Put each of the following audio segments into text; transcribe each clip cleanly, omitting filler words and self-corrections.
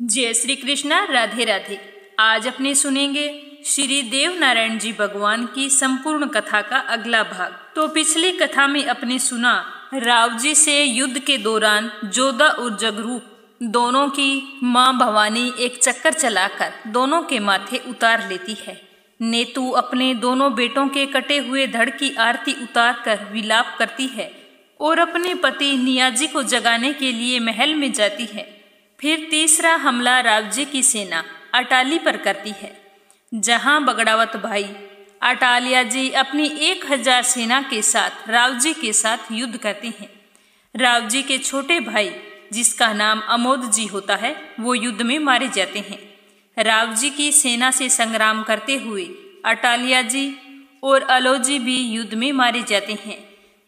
जय श्री कृष्णा, राधे राधे। आज अपने सुनेंगे श्री देव नारायण जी भगवान की संपूर्ण कथा का अगला भाग। तो पिछली कथा में अपने सुना राव जी से युद्ध के दौरान जोधा और जगरूप दोनों की माँ भवानी एक चक्कर चलाकर दोनों के माथे उतार लेती है। नेतु अपने दोनों बेटों के कटे हुए धड़ की आरती उतार कर विलाप करती है और अपने पति नियाजी को जगाने के लिए महल में जाती है। फिर तीसरा हमला राव जी की सेना अटाली पर करती है, जहां बगड़ावत भाई अटालिया जी अपनी 1000 सेना के साथ राव जी के साथ युद्ध करते हैं। राव जी के छोटे भाई, जिसका नाम अमोद जी होता है, वो युद्ध में मारे जाते हैं। राव जी की सेना से संग्राम करते हुए अटालिया जी और अलोजी भी युद्ध में मारे जाते हैं।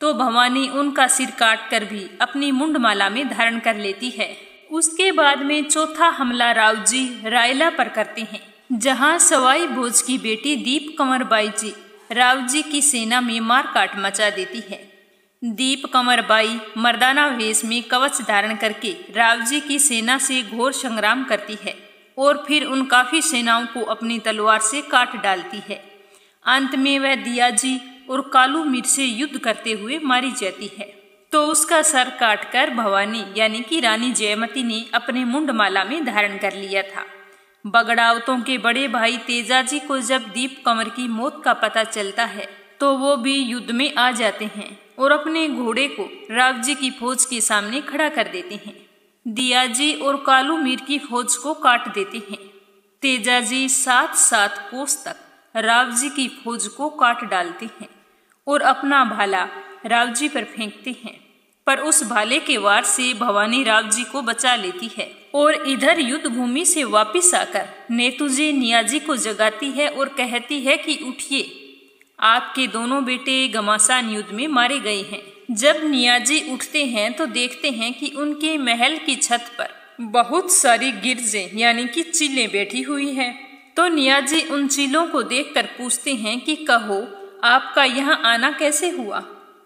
तो भवानी उनका सिर काट कर भी अपनी मुंडमाला में धारण कर लेती है। उसके बाद में चौथा हमला राव जी रायला पर करते हैं, जहां सवाई भोज की बेटी दीप कंवर बाई जी राव जी की सेना में मार काट मचा देती है। दीप कंवर बाई मर्दाना वेश में कवच धारण करके राव जी की सेना से घोर संग्राम करती है और फिर उन काफी सेनाओं को अपनी तलवार से काट डालती है। अंत में वह दिया जी और कालू मीर से युद्ध करते हुए मारी जाती है। तो उसका सर काटकर भवानी यानी कि रानी जयमती ने अपने मुंडमाला में धारण कर लिया था। बगड़ावतों के बड़े भाई तेजाजी को जब दीप कंवर की मौत का पता चलता है तो वो भी युद्ध में आ जाते हैं और अपने घोड़े को राव जी की फौज के सामने खड़ा कर देते हैं। दियाजी और कालू मीर की फौज को काट देते हैं। तेजाजी 7 कोस तक राव जी की फौज को काट डालते हैं और अपना भाला राव जी पर फेंकते हैं, पर उस भाले के वार से भवानी राव जी को बचा लेती है और इधर युद्ध भूमि से वापस आकर नेतु जी नियाजी को जगाती है और कहती है कि उठिए, आपके दोनों बेटे घमासान युद्ध में मारे गए हैं। जब नियाजी उठते हैं तो देखते हैं कि उनके महल की छत पर बहुत सारी गिरजें यानी कि चीलें बैठी हुई हैं। तो नियाजी उन चीलों को देखकर पूछते हैं कि कहो, आपका यहाँ आना कैसे हुआ?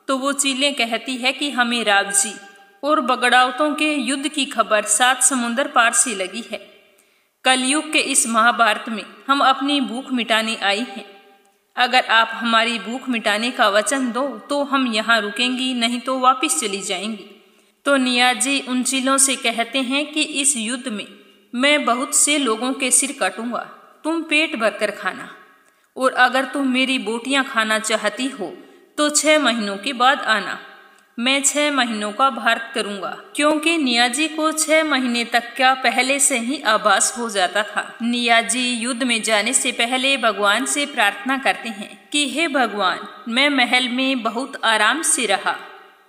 तो वो चीलें कहती है कि हमें राव जी और बगड़ावतों के युद्ध की खबर 7 समुंदर पार से लगी है। कलयुग के इस महाभारत में हम अपनी भूख मिटाने आई हैं। अगर आप हमारी भूख मिटाने का वचन दो तो हम यहाँ रुकेंगी, नहीं तो वापस चली जाएंगी। तो नियाजी उन चीलों से कहते हैं कि इस युद्ध में मैं बहुत से लोगों के सिर काटूंगा, तुम पेट भरकर खाना, और अगर तुम मेरी बोटियां खाना चाहती हो तो 6 महीनों के बाद आना। मैं 6 महीनों का भारत करूंगा, क्योंकि नियाजी को 6 महीने तक क्या पहले से ही आभास हो जाता था। नियाजी युद्ध में जाने से पहले भगवान से प्रार्थना करते हैं कि हे भगवान, मैं महल में बहुत आराम से रहा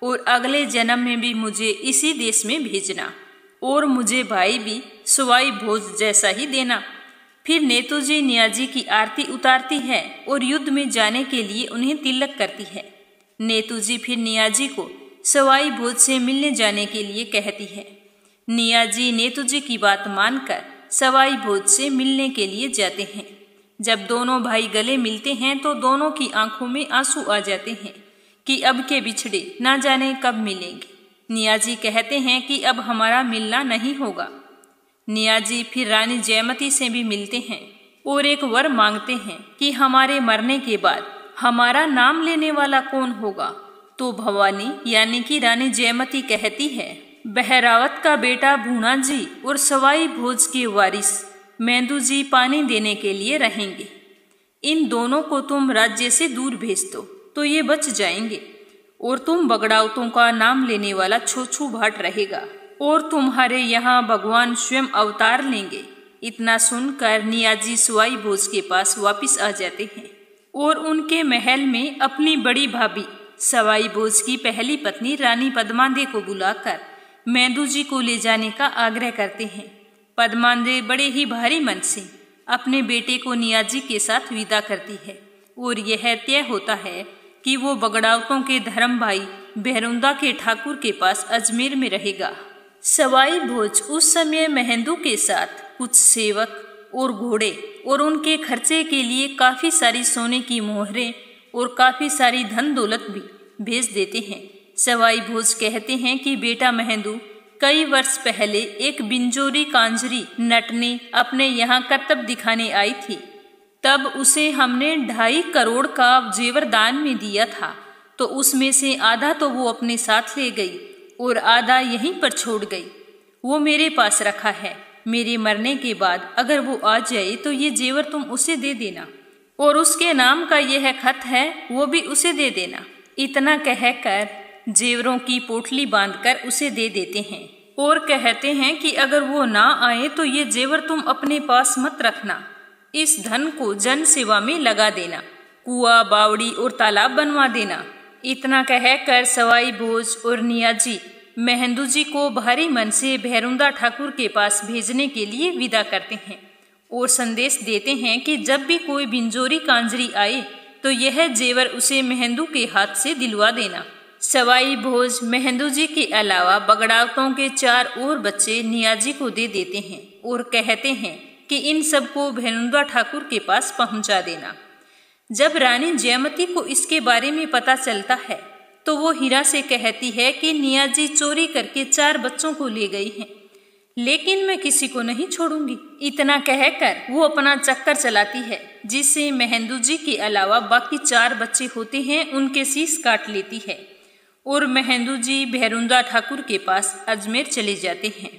और अगले जन्म में भी मुझे इसी देश में भेजना और मुझे भाई भी सवाई भोज जैसा ही देना। फिर नेतु जी नियाजी की आरती उतारती है और युद्ध में जाने के लिए उन्हें तिलक करती है। नेतु जी फिर नियाजी को सवाई भोज से मिलने जाने के लिए कहती है। नियाजी नेतु जी की बात मानकर सवाई भोज से मिलने के लिए जाते हैं। जब दोनों भाई गले मिलते हैं तो दोनों की आंखों में आंसू आ जाते हैं कि अब के बिछड़े ना जाने कब मिलेंगे। नियाजी कहते हैं कि अब हमारा मिलना नहीं होगा। नियाजी फिर रानी जयमती से भी मिलते हैं और एक वर मांगते हैं कि हमारे मरने के बाद हमारा नाम लेने वाला कौन होगा। तो भवानी यानी कि रानी जयमती कहती है, बहरावत का बेटा भूना जी और सवाई भोज के वारिस मेंदू जी पानी देने के लिए रहेंगे। इन दोनों को तुम राज्य से दूर भेज दो तो ये बच जाएंगे और तुम बगड़ावतों का नाम लेने वाला छोछू भाट रहेगा और तुम्हारे यहाँ भगवान स्वयं अवतार लेंगे। इतना सुनकर नियाजी सवाई भोज के पास वापस आ जाते हैं और उनके महल में अपनी बड़ी भाभी सवाई भोज की पहली पत्नी रानी पद्मांदे को बुलाकर मेंदू जी को ले जाने का आग्रह करते हैं। पद्मांदे बड़े ही भारी मन से अपने बेटे को नियाजी के साथ विदा करती है और यह तय होता है कि वो बगड़ावतों के धर्म भाई बहरुंदा के ठाकुर के पास अजमेर में रहेगा। सवाई भोज उस समय मेहंदू के साथ कुछ सेवक और घोड़े और उनके खर्चे के लिए काफी सारी सोने की मोहरें और काफी सारी धन दौलत भी भेज देते हैं। सवाई भोज कहते हैं कि बेटा मेहंदू, कई वर्ष पहले एक बिंजोरी कांजरी नटनी अपने यहाँ करतब दिखाने आई थी। तब उसे हमने 2.5 करोड़ का जेवर दान में दिया था, तो उसमें से आधा तो वो अपने साथ ले गई और आधा यहीं पर छोड़ गई। वो मेरे पास रखा है। मेरे मरने के बाद अगर वो आ जाए तो ये जेवर तुम उसे दे देना, और उसके नाम का यह खत है वो भी उसे दे देना। इतना कहकर जेवरों की पोटली बांधकर उसे दे देते हैं और कहते हैं कि अगर वो ना आए तो ये जेवर तुम अपने पास मत रखना, इस धन को जन सेवा में लगा देना, कुआं, बावड़ी और तालाब बनवा देना। इतना कहकर सवाई भोज और नियाजी मेहंदू जी को भारी मन से भैरुंदा ठाकुर के पास भेजने के लिए विदा करते हैं और संदेश देते हैं कि जब भी कोई बिंजोरी कांजरी आए तो यह जेवर उसे मेहंदू के हाथ से दिलवा देना। सवाई भोज मेहंदू जी के अलावा बगड़ावतों के 4 और बच्चे नियाजी को दे देते हैं और कहते हैं कि इन सबको भैरुंदा ठाकुर के पास पहुंचा देना। जब रानी जयमती को इसके बारे में पता चलता है तो वो हीरा से कहती है कि नियाजी चोरी करके 4 बच्चों को ले गई हैं, लेकिन मैं किसी को नहीं छोड़ूंगी। इतना कहकर वो अपना चक्कर चलाती है, जिससे मेहंदू जी के अलावा बाकी 4 बच्चे होते हैं उनके शीश काट लेती है और मेहंदू जी भैरुंदा ठाकुर के पास अजमेर चले जाते हैं।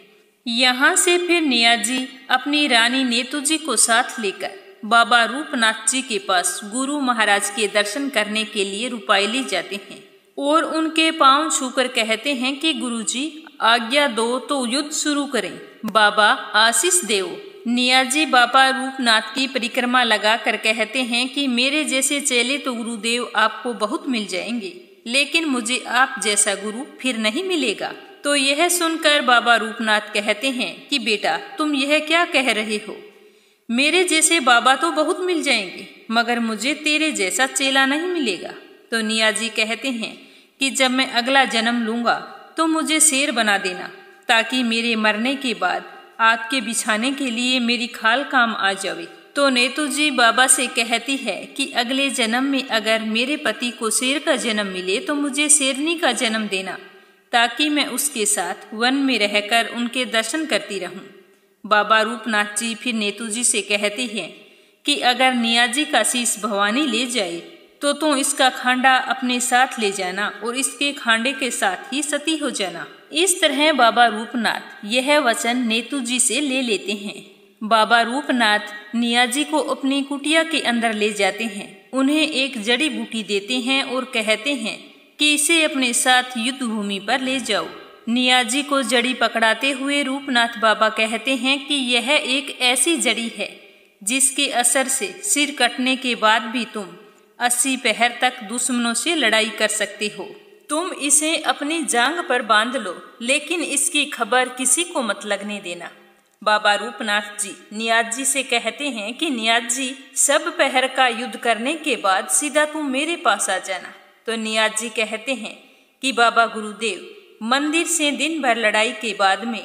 यहाँ से फिर नियाजी अपनी रानी नेतू जी को साथ लेकर बाबा रूपनाथ जी के पास गुरु महाराज के दर्शन करने के लिए रुपायली जाते हैं और उनके पांव छूकर कहते हैं कि गुरुजी आज्ञा दो तो युद्ध शुरू करें, बाबा आशीष देओ। नियाजी बाबा रूपनाथ की परिक्रमा लगाकर कहते हैं कि मेरे जैसे चेले तो गुरुदेव आपको बहुत मिल जाएंगे, लेकिन मुझे आप जैसा गुरु फिर नहीं मिलेगा। तो यह सुनकर बाबा रूपनाथ कहते हैं कि बेटा तुम यह क्या कह रहे हो, मेरे जैसे बाबा तो बहुत मिल जाएंगे, मगर मुझे तेरे जैसा चेला नहीं मिलेगा। तो नियाजी कहते हैं कि जब मैं अगला जन्म लूंगा तो मुझे शेर बना देना, ताकि मेरे मरने के बाद आपके बिछाने के लिए मेरी खाल काम आ जावे। तो नेतू जी बाबा से कहती है कि अगले जन्म में अगर मेरे पति को शेर का जन्म मिले तो मुझे शेरनी का जन्म देना, ताकि मैं उसके साथ वन में रहकर उनके दर्शन करती रहूं। बाबा रूपनाथ जी फिर नेतू जी से कहते हैं कि अगर नियाजी का शीश भवानी ले जाए तो तुम इसका खांडा अपने साथ ले जाना और इसके खांडे के साथ ही सती हो जाना। इस तरह बाबा रूपनाथ यह वचन नेतू जी से ले लेते हैं। बाबा रूपनाथ नियाजी को अपनी कुटिया के अंदर ले जाते हैं, उन्हें एक जड़ी बूटी देते हैं और कहते हैं कि इसे अपने साथ युद्ध भूमि पर ले जाओ। नियाजी को जड़ी पकड़ाते हुए रूपनाथ बाबा कहते हैं कि यह एक ऐसी जड़ी है जिसके असर से सिर कटने के बाद भी तुम 80 पहर तक दुश्मनों से लड़ाई कर सकते हो। तुम इसे अपनी जांग पर बांध लो, लेकिन इसकी खबर किसी को मत लगने देना। बाबा रूपनाथ जी नियाजी से कहते हैं कि नियाजी सब पहर का युद्ध करने के बाद सीधा तुम मेरे पास आ जाना। तो नियाजी कहते हैं कि बाबा गुरुदेव, मंदिर से दिन भर लड़ाई के बाद में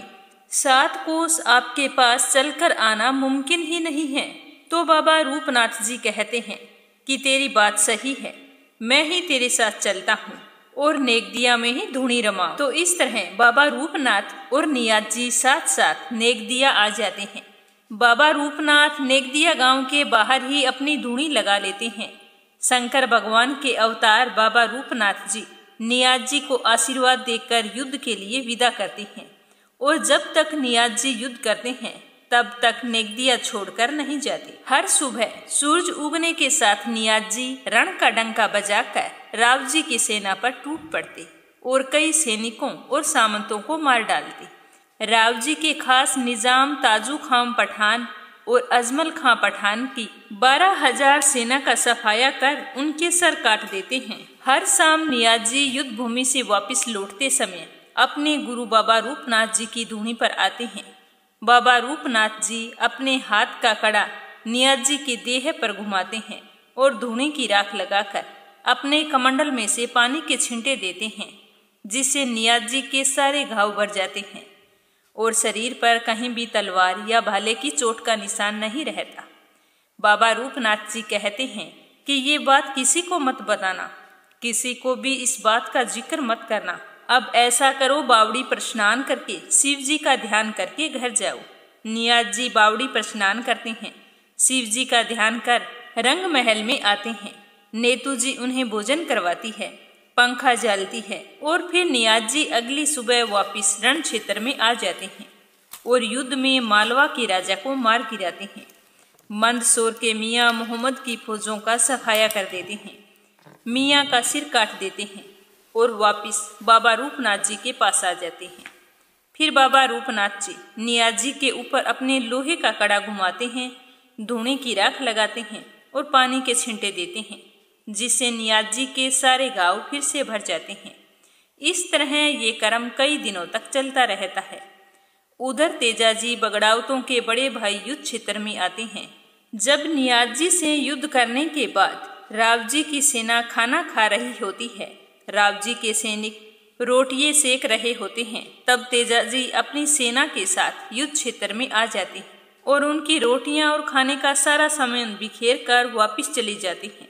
7 कोस आपके पास चलकर आना मुमकिन ही नहीं है। तो बाबा रूपनाथ जी कहते हैं कि तेरी बात सही है, मैं ही तेरे साथ चलता हूँ और नेगदिया में ही धूणी रमाऊं। तो इस तरह बाबा रूपनाथ और नियाजी साथ साथ नेगदिया आ जाते हैं। बाबा रूपनाथ नेगदिया गांव के बाहर ही अपनी धूणी लगा लेते हैं। शंकर भगवान के अवतार बाबा रूपनाथ जी नियाजी को आशीर्वाद देकर युद्ध के लिए विदा करते हैं और जब तक नियाजी युद्ध करते हैं तब तक नेगदिया छोड़कर नहीं जाते। हर सुबह सूरज उगने के साथ नियाजी रण का डंका बजाकर राव जी की सेना पर टूट पड़ते और कई सैनिकों और सामंतों को मार डालते। राव जी के खास निजाम ताजू खां पठान और अजमल खां पठान की 12,000 सेना का सफाया कर उनके सर काट देते हैं। हर शाम नियाजी युद्ध भूमि से वापस लौटते समय अपने गुरु बाबा रूपनाथ जी की धूनी पर आते हैं। बाबा रूपनाथ जी अपने हाथ का कड़ा नियाजी की देह पर घुमाते हैं और धूनी की राख लगाकर अपने कमंडल में से पानी के छींटे देते हैं, जिससे नियाजी के सारे घाव भर जाते हैं और शरीर पर कहीं भी तलवार या भाले की चोट का निशान नहीं रहता। बाबा रूपनाथ जी कहते हैं कि ये बात किसी को मत बताना, किसी को भी इस बात का जिक्र मत करना अब ऐसा करो, बावड़ी पर स्नान करके शिव जी का ध्यान करके घर जाओ। नियाज जी बावड़ी पर स्नान करते हैं, शिव जी का ध्यान कर रंग महल में आते हैं। नेतू जी उन्हें भोजन करवाती है, पंखा जलती है और फिर नियाज जी अगली सुबह वापिस रण क्षेत्र में आ जाते हैं और युद्ध में मालवा के राजा को मार गिराते हैं। मंदसौर के मियाँ मोहम्मद की फौजों का सफाया कर देते हैं, मियाँ का सिर काट देते हैं और वापिस बाबा रूपनाथ जी के पास आ जाते हैं। फिर बाबा रूपनाथ जी नियाज जी के ऊपर अपने लोहे का कड़ा घुमाते हैं, धुएं की राख लगाते हैं और पानी के छींटे देते हैं, जिससे नियाज जी के सारे घाव फिर से भर जाते हैं। इस तरह ये कर्म कई दिनों तक चलता रहता है। उधर तेजाजी बगड़ावतों के बड़े भाई युद्ध क्षेत्र में आते हैं। जब नियाज जी से युद्ध करने के बाद राव जी की सेना खाना खा रही होती है, राव जी के सैनिक रोटियां सेक रहे होते हैं, तब तेजाजी अपनी सेना के साथ युद्ध क्षेत्र में आ जाते हैं और उनकी रोटियां और खाने का सारा सामान बिखेर कर वापिस चली जाती हैं।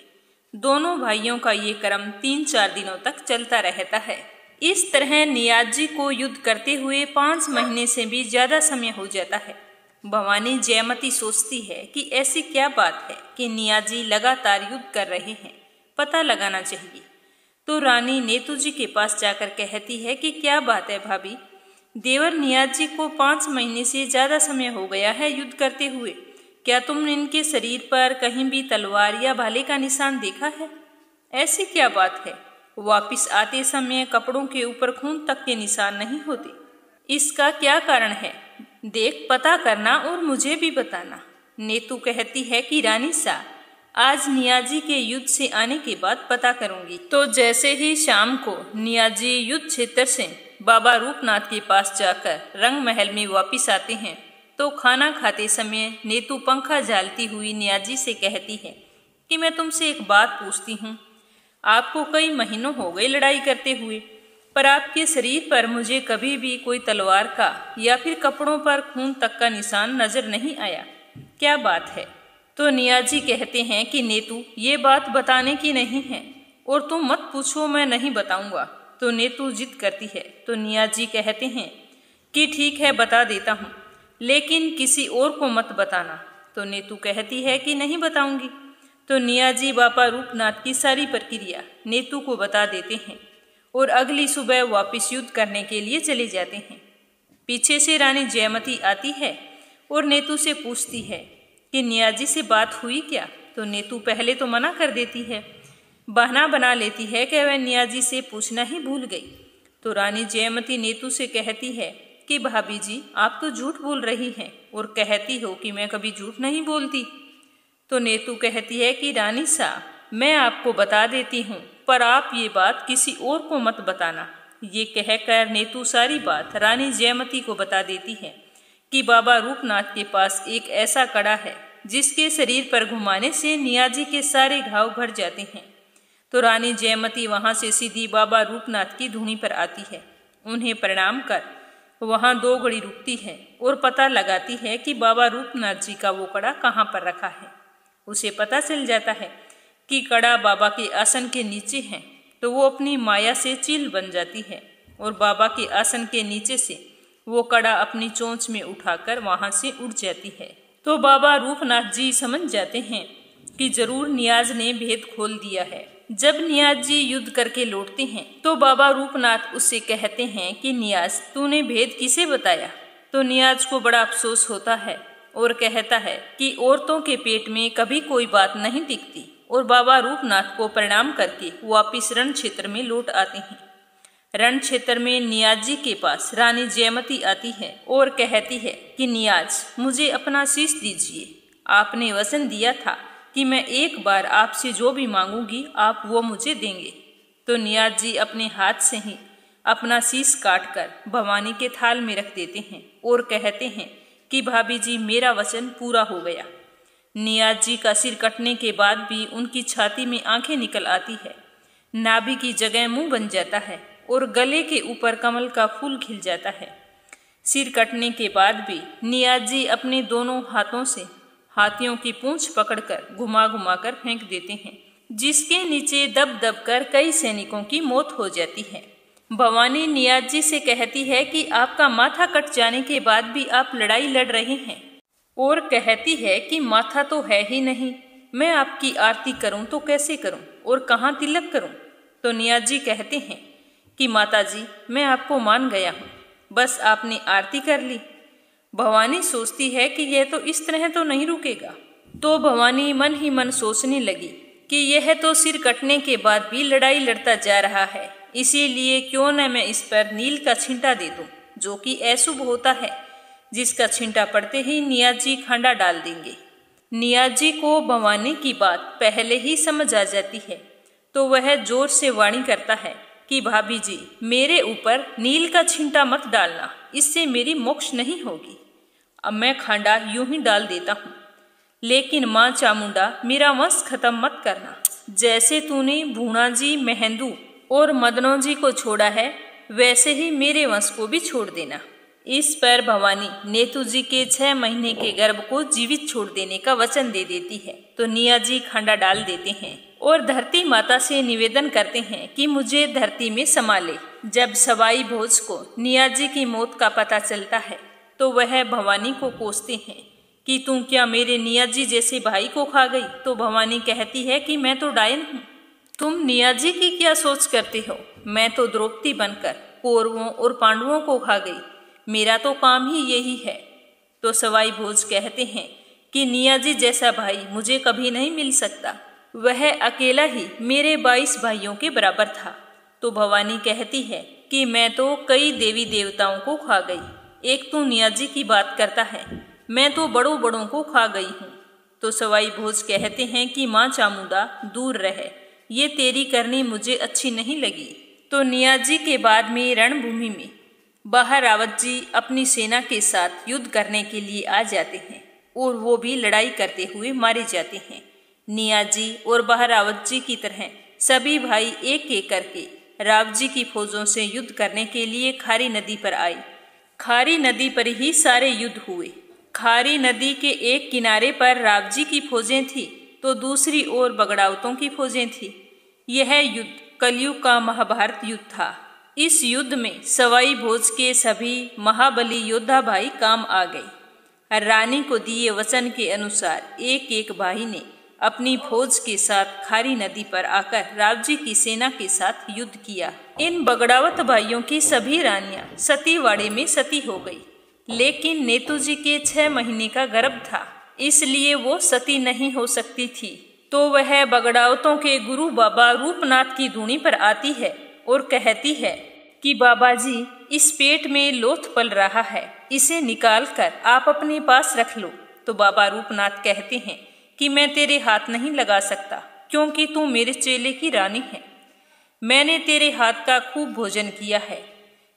दोनों भाइयों का ये क्रम 3-4 दिनों तक चलता रहता है। इस तरह नियाज जी को युद्ध करते हुए 5 महीने से भी ज्यादा समय हो जाता है। भवानी जयमती सोचती है कि ऐसी क्या बात है कि नियाज जी लगातार युद्ध कर रहे हैं, पता लगाना चाहिए। तो रानी नेतू जी के पास जाकर कहती है कि क्या बात है भाभी, देवर नियाज जी को 5 महीने से ज्यादा समय हो गया है युद्ध करते हुए, क्या तुमने इनके शरीर पर कहीं भी तलवार या भाले का निशान देखा है? ऐसी क्या बात है, वापिस आते समय कपड़ों के ऊपर खून तक के निशान नहीं होते, इसका क्या कारण है? देख पता करना और मुझे भी बताना। नेतू कहती है कि रानी सा, आज नियाजी के युद्ध से आने के बाद पता करूंगी। तो जैसे ही शाम को नियाजी युद्ध क्षेत्र से बाबा रूपनाथ के पास जाकर रंग महल में वापिस आते हैं, तो खाना खाते समय नेतू पंखा झालती हुई नियाजी से कहती है कि मैं तुमसे एक बात पूछती हूँ। आपको कई महीनों हो गए लड़ाई करते हुए, पर आपके शरीर पर मुझे कभी भी कोई तलवार का या फिर कपड़ों पर खून तक का निशान नजर नहीं आया, क्या बात है? तो नियाजी कहते हैं कि नेतू ये बात बताने की नहीं है और तुम मत पूछो, मैं नहीं बताऊंगा। तो नेतू जिद करती है, तो नियाजी कहते हैं कि ठीक है बता देता हूँ, लेकिन किसी और को मत बताना। तो नेतू कहती है कि नहीं बताऊंगी। तो नियाजी बाबा रूपनाथ की सारी प्रक्रिया नेतू को बता देते हैं और अगली सुबह वापिस युद्ध करने के लिए चले जाते हैं। पीछे से रानी जयमती आती है और नेतू से पूछती है कि नियाजी से बात हुई क्या? तो नेतू पहले तो मना कर देती है, बहाना बना लेती है कि वह नियाजी से पूछना ही भूल गई। तो रानी जयमती नेतू से कहती है कि भाभी जी आप तो झूठ बोल रही हैं और कहती हो कि मैं कभी झूठ नहीं बोलती। तो नेतू कहती है कि रानी साहब मैं आपको बता देती हूँ, पर आप ये बात किसी और को मत बताना। ये कहकर नेतू सारी बात रानी जयमती को बता देती है कि बाबा रूपनाथ के पास एक ऐसा कड़ा है जिसके शरीर पर घुमाने से नियाजी के सारे घाव भर जाते हैं। तो रानी जयमती वहां से सीधी बाबा रूपनाथ की धूनी पर आती है, उन्हें प्रणाम कर वहां 2 घड़ी रुकती है और पता लगाती है कि बाबा रूपनाथ जी का वो कड़ा कहाँ पर रखा है। उसे पता चल जाता है कि कड़ा बाबा के आसन के नीचे है, तो वो अपनी माया से चील बन जाती है और बाबा के आसन के नीचे से वो कड़ा अपनी चोंच में उठाकर वहां से उड़ जाती है। तो बाबा रूपनाथ जी समझ जाते हैं कि जरूर नियाज ने भेद खोल दिया है। जब नियाज जी युद्ध करके लौटते हैं तो बाबा रूपनाथ उससे कहते हैं कि नियाज तूने भेद किसे बताया? तो नियाज को बड़ा अफसोस होता है और कहता है कि औरतों के पेट में कभी कोई बात नहीं दिखती, और बाबा रूपनाथ को प्रणाम करके वापिस रण क्षेत्र में लौट आते हैं। रण क्षेत्र में नियाज जी के पास रानी जयमती आती है और कहती है कि नियाज मुझे अपना शीश दीजिए, आपने वचन दिया था कि मैं एक बार आपसे जो भी मांगूंगी आप वो मुझे देंगे। तो नियाज जी अपने हाथ से ही अपना शीश काटकर भवानी के थाल में रख देते हैं और कहते हैं कि भाभी जी मेरा वचन पूरा हो गया। नियाज जी का सिर कटने के बाद भी उनकी छाती में आंखें निकल आती है, नाभि की जगह मुंह बन जाता है और गले के ऊपर कमल का फूल खिल जाता है। सिर कटने के बाद भी नियाज जी अपने दोनों हाथों से हाथियों की पूंछ पकड़कर घुमा घुमा कर फेंक देते हैं, जिसके नीचे दब दब कर कई सैनिकों की मौत हो जाती है। भवानी नियाज जी से कहती है कि आपका माथा कट जाने के बाद भी आप लड़ाई लड़ रहे हैं, और कहती है कि माथा तो है ही नहीं, मैं आपकी आरती करूं तो कैसे करूं और कहाँ तिलक करूं। तो नियाज जी कहते हैं कि माताजी, मैं आपको मान गया हूँ, बस आपने आरती कर ली। भवानी सोचती है कि यह तो इस तरह तो नहीं रुकेगा। तो भवानी मन ही मन सोचने लगी कि यह तो सिर कटने के बाद भी लड़ाई लड़ता जा रहा है, इसीलिए क्यों न मैं इस पर नील का छींटा दे दूं, जो कि अशुभ होता है, जिसका छींटा पड़ते ही नियाज जी खांडा डाल देंगे। नियाज जी को भवानी की बात पहले ही समझ आ जाती है, तो वह जोर से वाणी करता है कि भाभी जी, मेरे ऊपर नील का छींटा मत डालना, इससे मेरी मोक्ष नहीं होगी। अब मैं खांडा यूं ही डाल देता हूँ, लेकिन माँ चामुंडा, मेरा वंश खत्म मत करना। जैसे तूने भूणा जी, महेंदू और मदनों जी को छोड़ा है, वैसे ही मेरे वंश को भी छोड़ देना। इस पर भवानी नेतू जी के 6 महीने के गर्भ को जीवित छोड़ देने का वचन दे देती है। तो नियाज जी खांडा डाल देते हैं और धरती माता से निवेदन करते हैं कि मुझे धरती में समा ले। जब सवाई भोज को नियाज जी की मौत का पता चलता है, तो वह भवानी को कोसते हैं कि तुम क्या मेरे नियाज जी जैसे भाई को खा गई। तो भवानी कहती है कि मैं तो डायन हूँ, तुम नियाज जी की क्या सोच करते हो, मैं तो द्रौपदी बनकर कौरवों और पांडवों को खा गई, मेरा तो काम ही यही है। तो सवाई भोज कहते हैं कि नियाज जी जैसा भाई मुझे कभी नहीं मिल सकता, वह अकेला ही मेरे 22 भाइयों के बराबर था। तो भवानी कहती है कि मैं तो कई देवी देवताओं को खा गई, एक तू नियाज जी की बात करता है, मैं तो बड़ों बड़ों को खा गई हूँ। तो सवाई भोज कहते हैं कि माँ चामुंडा, दूर रहे, ये तेरी करनी मुझे अच्छी नहीं लगी। तो नियाज जी के बाद में रणभूमि में बहारावत जी अपनी सेना के साथ युद्ध करने के लिए आ जाते हैं, और वो भी लड़ाई करते हुए मारे जाते हैं। नियाज जी और बहारावत जी की तरह सभी भाई एक एक करके राव जी की फौजों से युद्ध करने के लिए खारी नदी पर आए। खारी नदी पर ही सारे युद्ध हुए। खारी नदी के एक किनारे पर राव जी की फौजें थी, तो दूसरी ओर बगड़ावतों की फौजें थी। यह युद्ध कलयुग का महाभारत युद्ध था। इस युद्ध में सवाई भोज के सभी महाबली योद्धा भाई काम आ गए। रानी को दिए वचन के अनुसार एक एक भाई ने अपनी फौज के साथ खारी नदी पर आकर राव जी की सेना के साथ युद्ध किया। इन बगड़ावत भाइयों की सभी रानियां सतीवाड़े में सती हो गई, लेकिन नेतू जी के 6 महीने का गर्भ था, इसलिए वो सती नहीं हो सकती थी। तो वह बगड़ावतों के गुरु बाबा रूपनाथ की धूनी पर आती है और कहती है कि बाबा जी, इस पेट में लोथ पल रहा है, इसे निकाल कर आप अपने पास रख लो। तो बाबा रूपनाथ कहते हैं कि मैं तेरे हाथ नहीं लगा सकता, क्योंकि तू मेरे चेले की रानी है। मैंने तेरे हाथ का खूब भोजन किया है,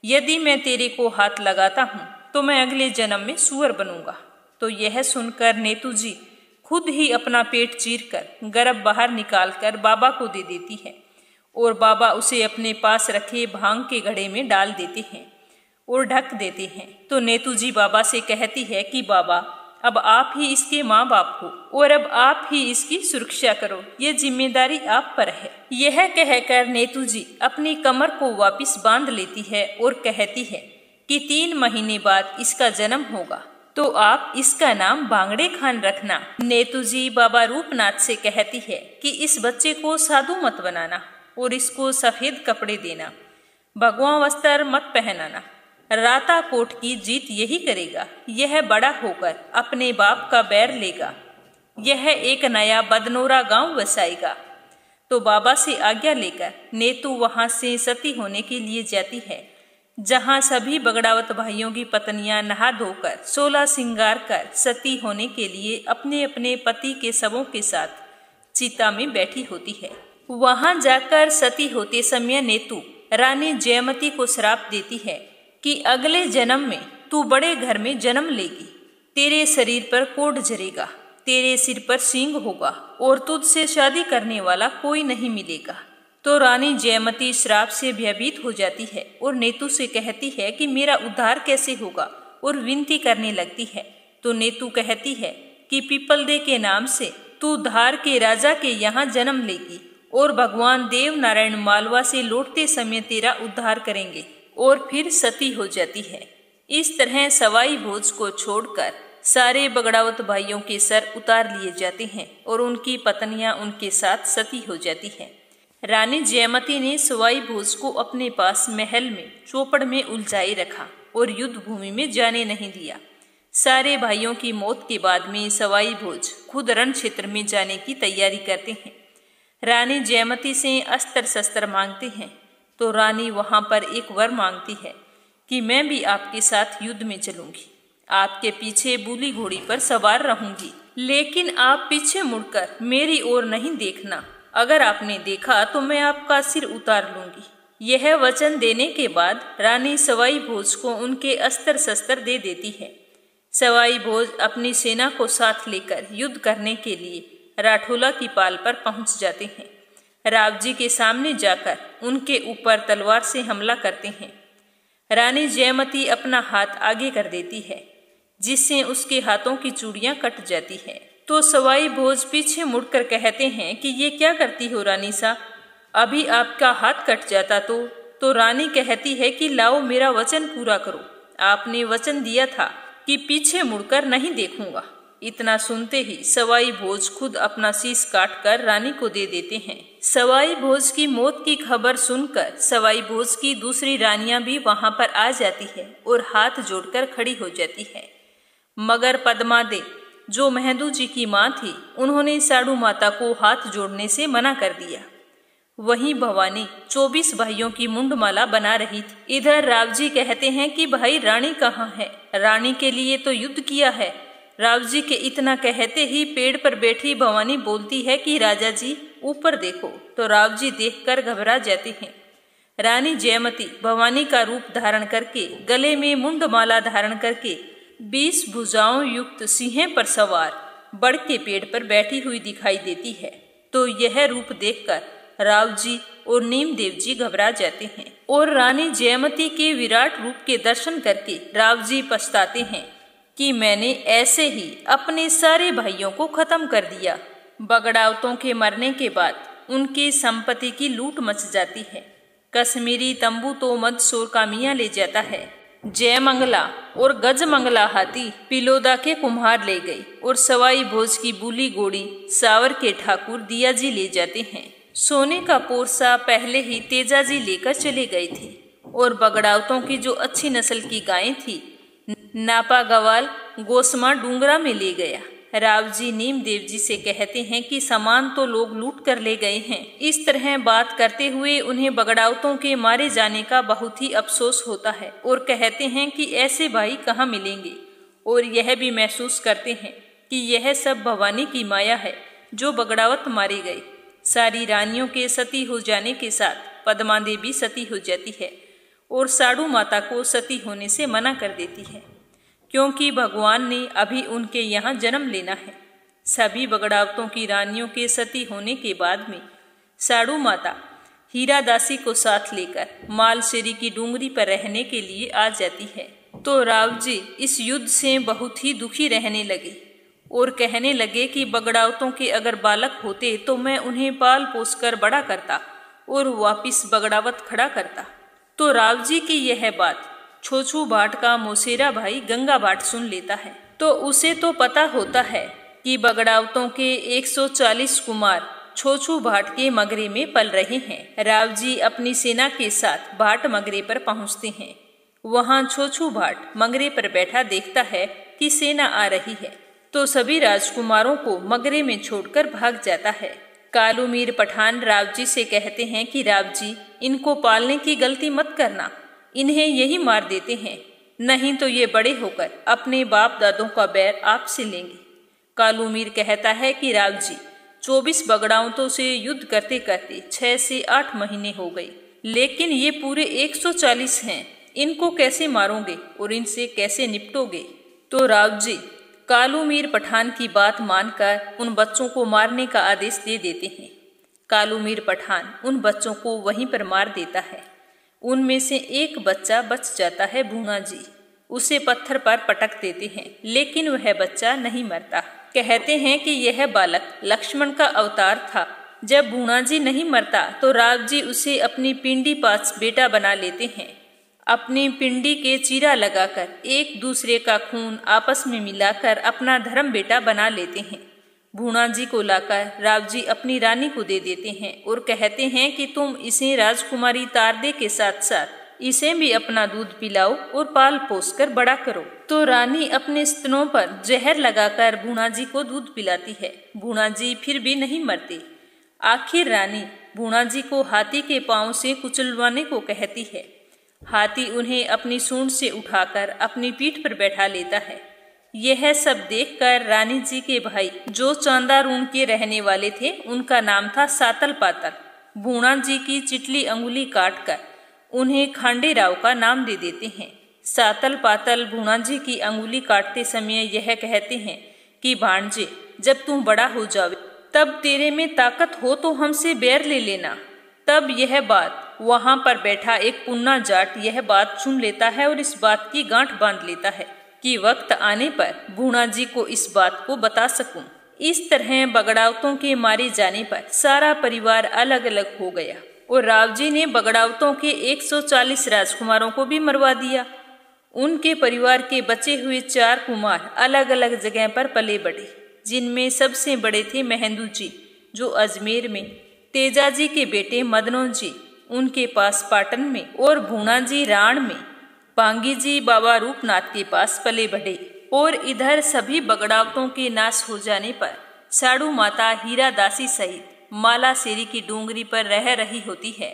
यदि मैं तेरे को हाथ लगाता हूँ तो मैं अगले जन्म में सूअर बनूंगा। तो यह सुनकर नेतू जी खुद ही अपना पेट चीरकर गर्भ बाहर निकालकर बाबा को दे देती है, और बाबा उसे अपने पास रखे भांग के घड़े में डाल देते हैं और ढक देते हैं। तो नेतू जी बाबा से कहती है कि बाबा, अब आप ही इसके माँ बाप हो और अब आप ही इसकी सुरक्षा करो, ये जिम्मेदारी आप पर है। यह कहकर नेतू जी अपनी कमर को वापस बांध लेती है और कहती है कि 3 महीने बाद इसका जन्म होगा, तो आप इसका नाम बांगड़े खान रखना। नेतू जी बाबा रूपनाथ से कहती है कि इस बच्चे को साधु मत बनाना और इसको सफेद कपड़े देना, भगवा वस्त्र मत पहनाना। राता कोट की जीत यही करेगा, यह बड़ा होकर अपने बाप का बैर लेगा, यह एक नया बदनोरा गांव बसाएगा। तो बाबा से आज्ञा लेकर नेतू वहां से सती होने के लिए जाती है, जहां सभी बगड़ावत भाइयों की पत्नियां नहा धोकर 16 श्रृंगार कर सती होने के लिए अपने अपने पति के शवों के साथ चिता में बैठी होती है। वहां जाकर सती होते समय नेतू रानी जयमती को श्राप देती है कि अगले जन्म में तू बड़े घर में जन्म लेगी, तेरे शरीर पर कोढ़ झरेगा, तेरे सिर पर सींग होगा और तुझसे शादी करने वाला कोई नहीं मिलेगा। तो रानी जयमती श्राप से भयभीत हो जाती है और नेतू से कहती है कि मेरा उद्धार कैसे होगा, और विनती करने लगती है। तो नेतू कहती है कि पीपलदे के नाम से तू धार के राजा के यहाँ जन्म लेगी और भगवान देव नारायण मालवा से लौटते समय तेरा उद्धार करेंगे। और फिर सती हो जाती है। इस तरह सवाई भोज को छोड़कर सारे बगड़ावत भाइयों के सर उतार लिए जाते हैं और उनकी पत्नियां उनके साथ सती हो जाती है। रानी जयमती ने सवाई भोज को अपने पास महल में चौपड़ में उलझाए रखा और युद्ध भूमि में जाने नहीं दिया। सारे भाइयों की मौत के बाद में सवाई भोज खुद रण क्षेत्र में जाने की तैयारी करते हैं। रानी जयमती से अस्त्र शस्त्र मांगते हैं तो रानी वहां पर एक वर मांगती है कि मैं भी आपके साथ युद्ध में चलूंगी, आपके पीछे बूली घोड़ी पर सवार रहूंगी, लेकिन आप पीछे मुड़कर मेरी ओर नहीं देखना। अगर आपने देखा तो मैं आपका सिर उतार लूंगी। यह वचन देने के बाद रानी सवाई भोज को उनके अस्त्र शस्त्र दे देती है। सवाई भोज अपनी सेना को साथ लेकर युद्ध करने के लिए राठौला की पाल पर पहुंच जाते हैं। राव जी के सामने जाकर उनके ऊपर तलवार से हमला करते हैं। रानी जयमती अपना हाथ आगे कर देती है जिससे उसके हाथों की चूड़ियां कट जाती है। तो सवाई भोज पीछे मुड़कर कहते हैं कि ये क्या करती हो रानी सा, अभी आपका हाथ कट जाता तो रानी कहती है कि लाओ मेरा वचन पूरा करो, आपने वचन दिया था कि पीछे मुड़कर नहीं देखूंगा। इतना सुनते ही सवाई भोज खुद अपना शीश काट कर रानी को दे देते हैं। सवाई भोज की मौत की खबर सुनकर सवाई भोज की दूसरी रानियां भी वहां पर आ जाती है और हाथ जोड़कर खड़ी हो जाती है। मगर पद्मादे जो महदू जी की मां थी, उन्होंने साड़ू माता को हाथ जोड़ने से मना कर दिया। वहीं भवानी 24 भाइयों की मुंडमाला बना रही थी। इधर राव जी कहते हैं कि भाई रानी कहाँ है, रानी के लिए तो युद्ध किया है। राव जी के इतना कहते ही पेड़ पर बैठी भवानी बोलती है कि राजा जी ऊपर देखो। तो राव जी देखकर घबरा जाते हैं। रानी जयमती भवानी का रूप धारण करके गले में मुंडमाला धारण करके 20 भुजाओं युक्त सिंह पर सवार बड़ के पेड़ पर बैठी हुई दिखाई देती है। तो यह रूप देखकर राव जी और नीम देव जी घबरा जाते हैं और रानी जयमती के विराट रूप के दर्शन करके राव जी पछताते हैं कि मैंने ऐसे ही अपने सारे भाइयों को खत्म कर दिया। बगड़ावतों के मरने के बाद उनकी संपत्ति की लूट मच जाती है। कश्मीरी तंबू तो मंदसौर का मियाँ ले जाता है। जयमंगला और गजमंगला हाथी पिलोदा के कुम्हार ले गई और सवाई भोज की बूली घोड़ी सावर के ठाकुर दिया जी ले जाते हैं। सोने का पोरसा पहले ही तेजा जी लेकर चले गए थे और बगड़ावतों की जो अच्छी नस्ल की गायें थी नापा गवाल गोसमा डूंगरा में ले गया। राव जी नीम देव जी से कहते हैं कि सामान तो लोग लूट कर ले गए हैं। इस तरह बात करते हुए उन्हें बगड़ावतों के मारे जाने का बहुत ही अफसोस होता है और कहते हैं कि ऐसे भाई कहाँ मिलेंगे। और यह भी महसूस करते हैं कि यह सब भवानी की माया है जो बगड़ावत मारे गए। सारी रानियों के सती हो जाने के साथ पद्मा देवी सती हो जाती है और साड़ू माता को सती होने से मना कर देती है क्योंकि भगवान ने अभी उनके यहाँ जन्म लेना है। सभी बगड़ावतों की रानियों के सती होने के बाद में साड़ू माता हीरा दासी को साथ लेकर मालशेरी की डूंगरी पर रहने के लिए आ जाती है। तो राव जी इस युद्ध से बहुत ही दुखी रहने लगे और कहने लगे कि बगड़ावतों के अगर बालक होते तो मैं उन्हें पाल पोस कर बड़ा करता और वापिस बगड़ावत खड़ा करता। तो राव जी की यह बात छोछू भाट का मौसेरा भाई गंगा भाट सुन लेता है। तो उसे तो पता होता है कि बगड़ावतों के 140 कुमार छोछू भाट के मगरे में पल रहे हैं। राव जी अपनी सेना के साथ भाट मगरे पर पहुंचते हैं। वहां छोछू भाट मगरे पर बैठा देखता है कि सेना आ रही है तो सभी राजकुमारों को मगरे में छोड़कर भाग जाता है। कालू मीर पठान राव जी से कहते हैं कि राव जी इनको पालने की गलती मत करना, इन्हें यही मार देते हैं, नहीं तो ये बड़े होकर अपने बाप दादों का बैर आपसे लेंगे। कालू मीर कहता है कि राव जी 24 बगड़ावतों से युद्ध करते करते 6 से 8 महीने हो गए, लेकिन ये पूरे 140 हैं, इनको कैसे मारोगे और इनसे कैसे निपटोगे। तो राव जी कालू मीर पठान की बात मानकर उन बच्चों को मारने का आदेश दे देते हैं। कालू मीर पठान उन बच्चों को वहीं पर मार देता है। उनमें से एक बच्चा बच जाता है भूना जी, उसे पत्थर पर पटक देते हैं, लेकिन वह बच्चा नहीं मरता। कहते हैं कि यह बालक लक्ष्मण का अवतार था जब भूणा जी नहीं मरता तो राव जी उसे अपनी पिंडी पास बेटा बना लेते हैं। अपनी पिंडी के चीरा लगाकर एक दूसरे का खून आपस में मिलाकर अपना धर्म बेटा बना लेते हैं। भूणा जी को लाकर राव जी अपनी रानी को दे देते हैं और कहते हैं कि तुम इसे राजकुमारी तारदे के साथ साथ इसे भी अपना दूध पिलाओ और पाल पोस कर बड़ा करो। तो रानी अपने स्तनों पर जहर लगाकर भूणा जी को दूध पिलाती है। भूणा जी फिर भी नहीं मरते। आखिर रानी भूणा जी को हाथी के पांव से कुचलवाने को कहती है। हाथी उन्हें अपनी सूंड से उठाकर अपनी पीठ पर बैठा लेता है। यह सब देखकर रानी जी के भाई जो चांदारून के रहने वाले थे, उनका नाम था सातल पातल, भूणा जी की चिटली अंगुली काटकर उन्हें खांडे राव का नाम दे देते हैं। सातल पातल भूणा जी की अंगुली काटते समय यह कहते हैं कि भांजे, जब तुम बड़ा हो जावे तब तेरे में ताकत हो तो हमसे बैर ले लेना। तब यह बात वहां पर बैठा एक पुन्ना जाट यह बात सुन लेता है और इस बात की गांठ बांध लेता है कि वक्त आने पर भूणा जी को इस बात को बता सकूं। इस तरह बगड़ावतों के मारे जाने पर सारा परिवार अलग अलग हो गया और राव जी ने बगड़ावतों के 140 राजकुमारों को भी मरवा दिया। उनके परिवार के बचे हुए 4 कुमार अलग अलग जगह पर पले बढ़े, जिनमें सबसे बड़े थे महेंदू जी जो अजमेर में, तेजाजी के बेटे मदनो जी उनके पास पाटन में और भूणा जी राण में, पांगी जी बाबा रूपनाथ के पास पले बढ़े। और इधर सभी बगड़ावतों के नाश हो जाने पर साड़ू माता हीरा दासी सहित माला सेरी की डूंगरी पर रह रही होती है।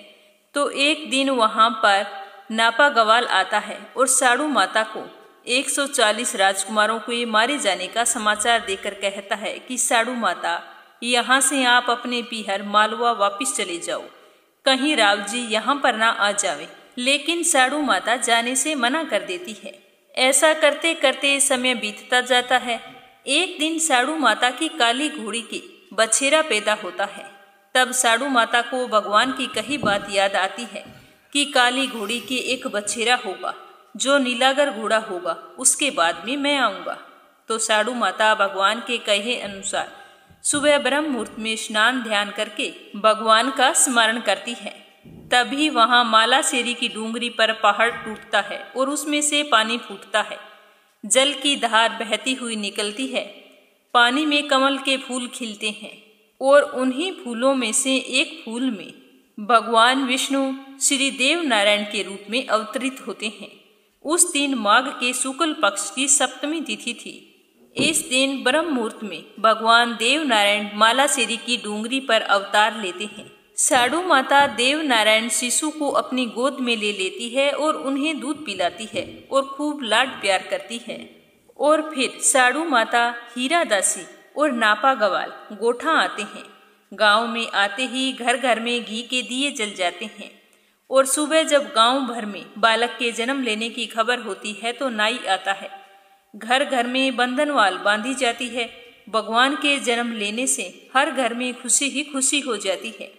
तो एक दिन वहां पर नापा गवाल आता है और साड़ू माता को 140 राजकुमारों को मारे जाने का समाचार देकर कहता है कि साड़ू माता, यहाँ से आप अपने पीहर मालवा वापिस चले जाओ, कहीं राव जी यहाँ पर ना आ जावे। लेकिन साड़ू माता जाने से मना कर देती है। ऐसा करते करते समय बीतता जाता है। एक दिन साड़ू माता की काली घोड़ी की बछेरा पैदा होता है। तब साड़ू माता को भगवान की कही बात याद आती है कि काली घोड़ी के एक बछेरा होगा जो नीलागर घोड़ा होगा, उसके बाद में मैं आऊंगा। तो साड़ू माता भगवान के कहे अनुसार सुबह ब्रह्म मुहूर्त में स्नान ध्यान करके भगवान का स्मरण करती है। तभी वहां माला सेरी की डूंगरी पर पहाड़ टूटता है और उसमें से पानी फूटता है। जल की धार बहती हुई निकलती है। पानी में कमल के फूल खिलते हैं और उन्हीं फूलों में से एक फूल में भगवान विष्णु श्री देव नारायण के रूप में अवतरित होते हैं। उस दिन माघ के शुक्ल पक्ष की सप्तमी तिथि थी। इस दिन ब्रह्म मुहूर्त में भगवान देव नारायण माला सेरी की डूंगरी पर अवतार लेते हैं। साड़ू माता देव नारायण शिशु को अपनी गोद में ले लेती है और उन्हें दूध पिलाती है और खूब लाड प्यार करती है। और फिर साड़ू माता हीरा दासी और नापा गवाल गोठा आते हैं। गांव में आते ही घर घर में घी के दिए जल जाते हैं और सुबह जब गांव भर में बालक के जन्म लेने की खबर होती है तो नाई आता है। घर घर में बंधनवाल बांधी जाती है। भगवान के जन्म लेने से हर घर में खुशी ही खुशी हो जाती है।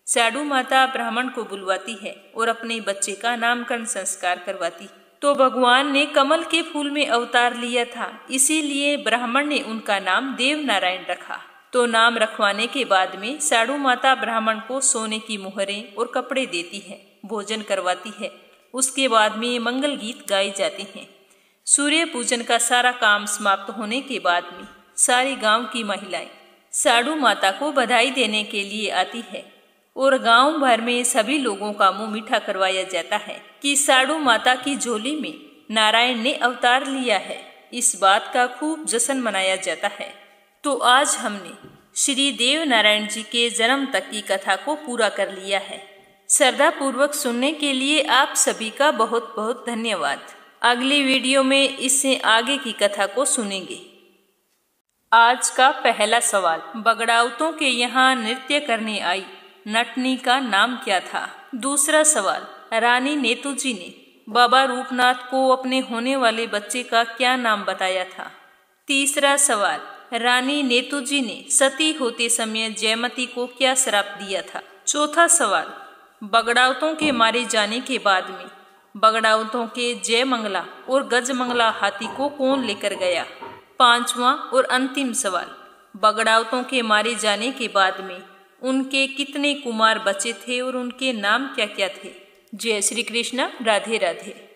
साड़ू माता ब्राह्मण को बुलवाती है और अपने बच्चे का नामकरण संस्कार करवाती। तो भगवान ने कमल के फूल में अवतार लिया था, इसीलिए ब्राह्मण ने उनका नाम देव नारायण रखा। तो नाम रखवाने के बाद में साड़ू माता ब्राह्मण को सोने की मुहरें और कपड़े देती है, भोजन करवाती है। उसके बाद में मंगल गीत गाए जाते हैं। सूर्य पूजन का सारा काम समाप्त होने के बाद में सारी गांव की महिलाएं साड़ू माता को बधाई देने के लिए आती है और गांव भर में सभी लोगों का मुंह मीठा करवाया जाता है कि साड़ू माता की झोली में नारायण ने अवतार लिया है। इस बात का खूब जश्न मनाया जाता है। तो आज हमने श्री देव नारायण जी के जन्म तक की कथा को पूरा कर लिया है। श्रद्धा पूर्वक सुनने के लिए आप सभी का बहुत बहुत धन्यवाद। अगली वीडियो में इससे आगे की कथा को सुनेंगे। आज का पहला सवाल, बगड़ावतों के यहाँ नृत्य करने आई नटनी का नाम क्या था? दूसरा सवाल, रानी नेतुजी ने बाबा रूपनाथ को अपने होने वाले बच्चे का क्या नाम बताया था? तीसरा सवाल, रानी नेतुजी ने सती होते समय जयमती को क्या श्राप दिया था? चौथा सवाल, बगड़ावतों के मारे जाने के बाद में बगड़ावतों के जयमंगला और गजमंगला हाथी को कौन लेकर गया? पांचवा और अंतिम सवाल, बगड़ावतों के मारे जाने के बाद में उनके कितने कुमार बचे थे और उनके नाम क्या क्या थे। जय श्री कृष्ण। राधे राधे।